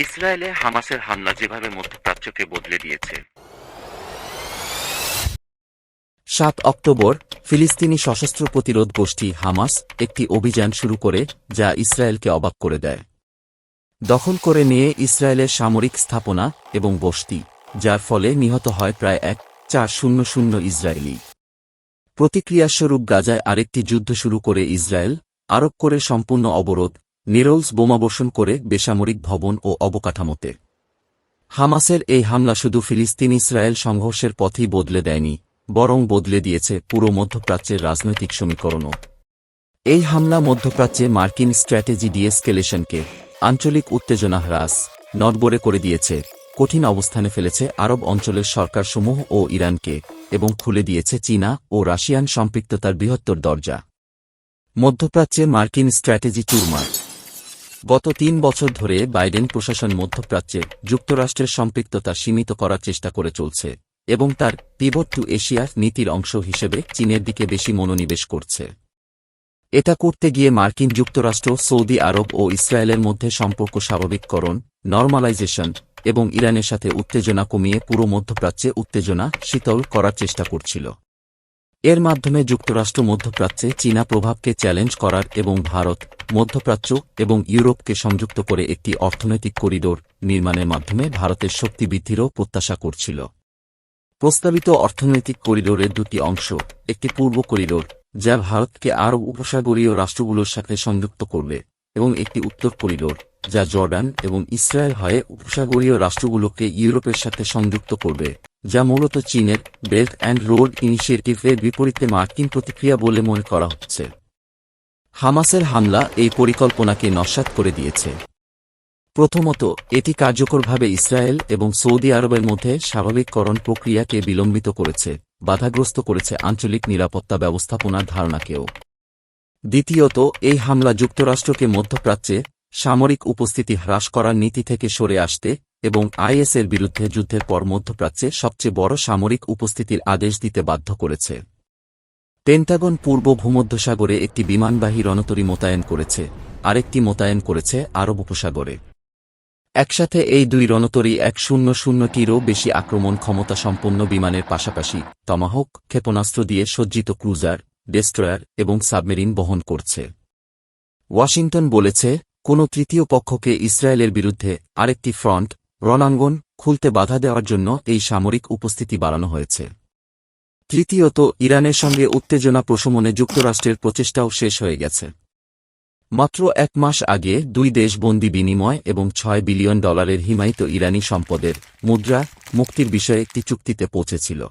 ইসরায়েলে হামাসের হামলা যেভাবে মধ্যপ্রাচ্যকে বদলে দিয়েছে। ৭ অক্টোবর ফিলিস্তিনি সশস্ত্র প্রতিরোধ গোষ্ঠী হামাস একটি অভিযান শুরু করে যা ইসরায়েলকে অবাক করে দেয়। দখল করে নিয়ে ইসরায়েলের সামরিক স্থাপনা এবং বসতি, যার ফলে নিহত হয় প্রায় 1,400 ইসরায়েলি। প্রতিক্রিয়াস্বরূপ গাজায় আরেকটি যুদ্ধ শুরু করে ইসরায়েল, আরোপ করে সম্পূর্ণ অবরোধ, নিরলস বোমাবর্ষণ করে বেসামরিক ভবন ও অবকাঠামোতে। হামাসের এই হামলা শুধু ফিলিস্তিন ইসরায়েল সংঘর্ষের পথই বদলে দেয়নি, বরং বদলে দিয়েছে পুরো মধ্যপ্রাচ্যের রাজনৈতিক সমীকরণও। এই হামলা মধ্যপ্রাচ্যে মার্কিন স্ট্র্যাটেজি ডিএসকেলেশনকে, আঞ্চলিক উত্তেজনা হ্রাস, নড়বড়ে করে দিয়েছে, কঠিন অবস্থানে ফেলেছে আরব অঞ্চলের সরকারসমূহ ও ইরানকে, এবং খুলে দিয়েছে চীনা ও রাশিয়ান সম্পৃক্ততার বৃহত্তর দরজা। মধ্যপ্রাচ্যে মার্কিন স্ট্র্যাটেজি চুরমার। গত ৩ বছর ধরে বাইডেন প্রশাসন মধ্যপ্রাচ্যে যুক্তরাষ্ট্রের সম্পৃক্ততা সীমিত করার চেষ্টা করে চলছে এবং তার পিভট টু এশিয়া নীতির অংশ হিসেবে চীনের দিকে বেশি মনোনিবেশ করছে। এটা করতে গিয়ে মার্কিন যুক্তরাষ্ট্র, সৌদি আরব ও ইসরায়েলের মধ্যে সম্পর্ক স্বাভাবিককরণ, নরমালাইজেশন এবং ইরানের সাথে উত্তেজনা কমিয়ে পুরো মধ্যপ্রাচ্যে উত্তেজনা শীতল করার চেষ্টা করছিল। এর মাধ্যমে যুক্তরাষ্ট্র মধ্যপ্রাচ্যে চীনা প্রভাবকে চ্যালেঞ্জ করার এবং ভারত, মধ্যপ্রাচ্য এবং ইউরোপকে সংযুক্ত করে একটি অর্থনৈতিক করিডোর নির্মাণের মাধ্যমে ভারতের শক্তি বৃদ্ধিরও প্রত্যাশা করছিল। প্রস্তাবিত অর্থনৈতিক করিডোরের দুটি অংশ, একটি পূর্ব করিডোর যা ভারতকে আরব উপসাগরীয় রাষ্ট্রগুলোর সাথে সংযুক্ত করবে, এবং একটি উত্তর করিডোর যা জর্ডান এবং ইসরায়েল হয়ে উপসাগরীয় রাষ্ট্রগুলোকে ইউরোপের সাথে সংযুক্ত করবে, যা মূলত চীনের বেল্ট অ্যান্ড রোড ইনিশিয়েটিভের বিপরীতে মার্কিন প্রতিক্রিয়া বলে মনে করা হচ্ছে। হামাসের হামলা এই পরিকল্পনাকে নস্যাৎ করে দিয়েছে। প্রথমত, এটি কার্যকরভাবে ইসরায়েল এবং সৌদি আরবের মধ্যে স্বাভাবিককরণ প্রক্রিয়াকে বিলম্বিত করেছে, বাধাগ্রস্ত করেছে আঞ্চলিক নিরাপত্তা ব্যবস্থাপনার ধারণাকেও। দ্বিতীয়ত, এই হামলা যুক্তরাষ্ট্রকে মধ্যপ্রাচ্যে সামরিক উপস্থিতি হ্রাস করার নীতি থেকে সরে আসতে এবং আইএসের বিরুদ্ধে যুদ্ধের পর মধ্যপ্রাচ্যে সবচেয়ে বড় সামরিক উপস্থিতির আদেশ দিতে বাধ্য করেছে। পেন্টাগন পূর্ব ভূমধ্যসাগরে একটি বিমানবাহী রণতরী মোতায়েন করেছে, আরেকটি মোতায়েন করেছে আরব উপসাগরে। একসাথে এই দুই রণতরী 100টিরও বেশি আক্রমণ ক্ষমতা সম্পন্ন বিমানের পাশাপাশি টমাহক ক্ষেপণাস্ত্র দিয়ে সজ্জিত ক্রুজার, ডেস্ট্রয়ার এবং সাবমেরিন বহন করছে। ওয়াশিংটন বলেছে, কোনো তৃতীয় পক্ষকে ইসরায়েলের বিরুদ্ধে আরেকটি ফ্রন্ট, রণাঙ্গন খুলতে বাধা দেওয়ার জন্য এই সামরিক উপস্থিতি বাড়ানো হয়েছে। তৃতীয়ত, ইরানের সঙ্গে উত্তেজনা প্রশমনে যুক্তরাষ্ট্রের প্রচেষ্টাও শেষ হয়ে গেছে। মাত্র 1 মাস আগে দুই দেশ বন্দি বিনিময় এবং $6 বিলিয়ন হিমায়িত ইরানি সম্পদের মুদ্রা মুক্তির বিষয়ে একটি চুক্তিতে পৌঁছেছিল।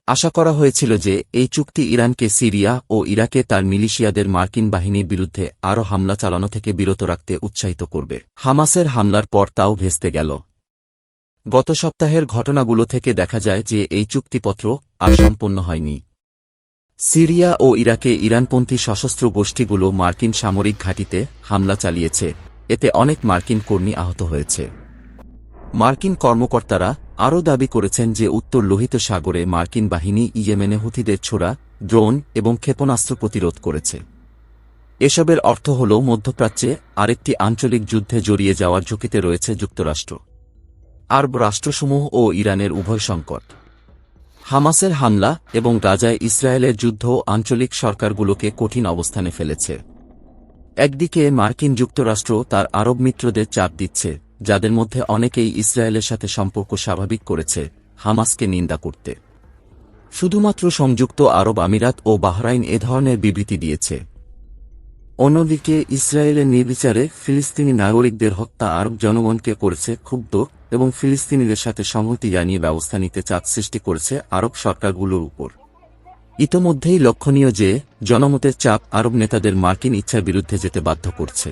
আশা করা হয়েছিল যে এই চুক্তি ইরানকে সিরিয়া ও ইরাকে তার মিলিশিয়াদের মার্কিন বাহিনীর বিরুদ্ধে আরও হামলা চালানো থেকে বিরত রাখতে উৎসাহিত করবে। হামাসের হামলার পর তাও ভেস্তে গেল। গত সপ্তাহের ঘটনাগুলো থেকে দেখা যায় যে এই চুক্তিপত্র আর সম্পন্ন হয়নি। সিরিয়া ও ইরাকে ইরানপন্থী সশস্ত্র গোষ্ঠীগুলো মার্কিন সামরিক ঘাঁটিতে হামলা চালিয়েছে, এতে অনেক মার্কিন কর্মী আহত হয়েছে। মার্কিন কর্মকর্তারা আরও দাবি করেছেন যে উত্তর লোহিত সাগরে মার্কিন বাহিনী ইয়েমেনে হুথিদের ছোড়া ড্রোন এবং ক্ষেপণাস্ত্র প্রতিরোধ করেছে। এসবের অর্থ হল মধ্যপ্রাচ্যে আরেকটি আঞ্চলিক যুদ্ধে জড়িয়ে যাওয়ার ঝুঁকিতে রয়েছে যুক্তরাষ্ট্র, আরব রাষ্ট্রসমূহ ও ইরানের উভয় সংকট। হামাসের হামলা এবং গাজায় ইসরায়েলের যুদ্ধ আঞ্চলিক সরকারগুলোকে কঠিন অবস্থানে ফেলেছে। একদিকে মার্কিন যুক্তরাষ্ট্র তার আরব মিত্রদের চাপ দিচ্ছে, যাদের মধ্যে অনেকেই ইসরায়েলের সাথে সম্পর্ক স্বাভাবিক করেছে, হামাসকে নিন্দা করতে। শুধুমাত্র সংযুক্ত আরব আমিরাত ও বাহরাইন এ ধরনের বিবৃতি দিয়েছে। অন্যদিকে ইসরায়েলের নির্বিচারে ফিলিস্তিনি নাগরিকদের হত্যা আরব জনগণকে করেছে ক্ষুব্ধ এবং ফিলিস্তিনিদের সাথে সংহতি জানিয়ে ব্যবস্থা নিতে চাপ সৃষ্টি করেছে আরব সরকারগুলোর উপর। ইতোমধ্যেই লক্ষণীয় যে জনমতের চাপ আরব নেতাদের মার্কিন ইচ্ছার বিরুদ্ধে যেতে বাধ্য করছে।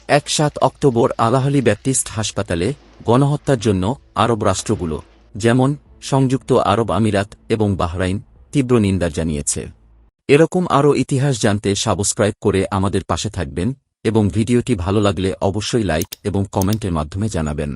7 অক্টোবর আল-আহলি ব্যাপটিস্ট হাসপাতালে গণহত্যার জন্য আরব রাষ্ট্রগুলো, যেমন সংযুক্ত আরব আমিরাত এবং বাহরাইন, তীব্র নিন্দা জানিয়েছে। এরকম আরও ইতিহাস জানতে সাবস্ক্রাইব করে আমাদের পাশে থাকবেন এবং ভিডিওটি ভালো লাগলে অবশ্যই লাইক এবং কমেন্টের মাধ্যমে জানাবেন।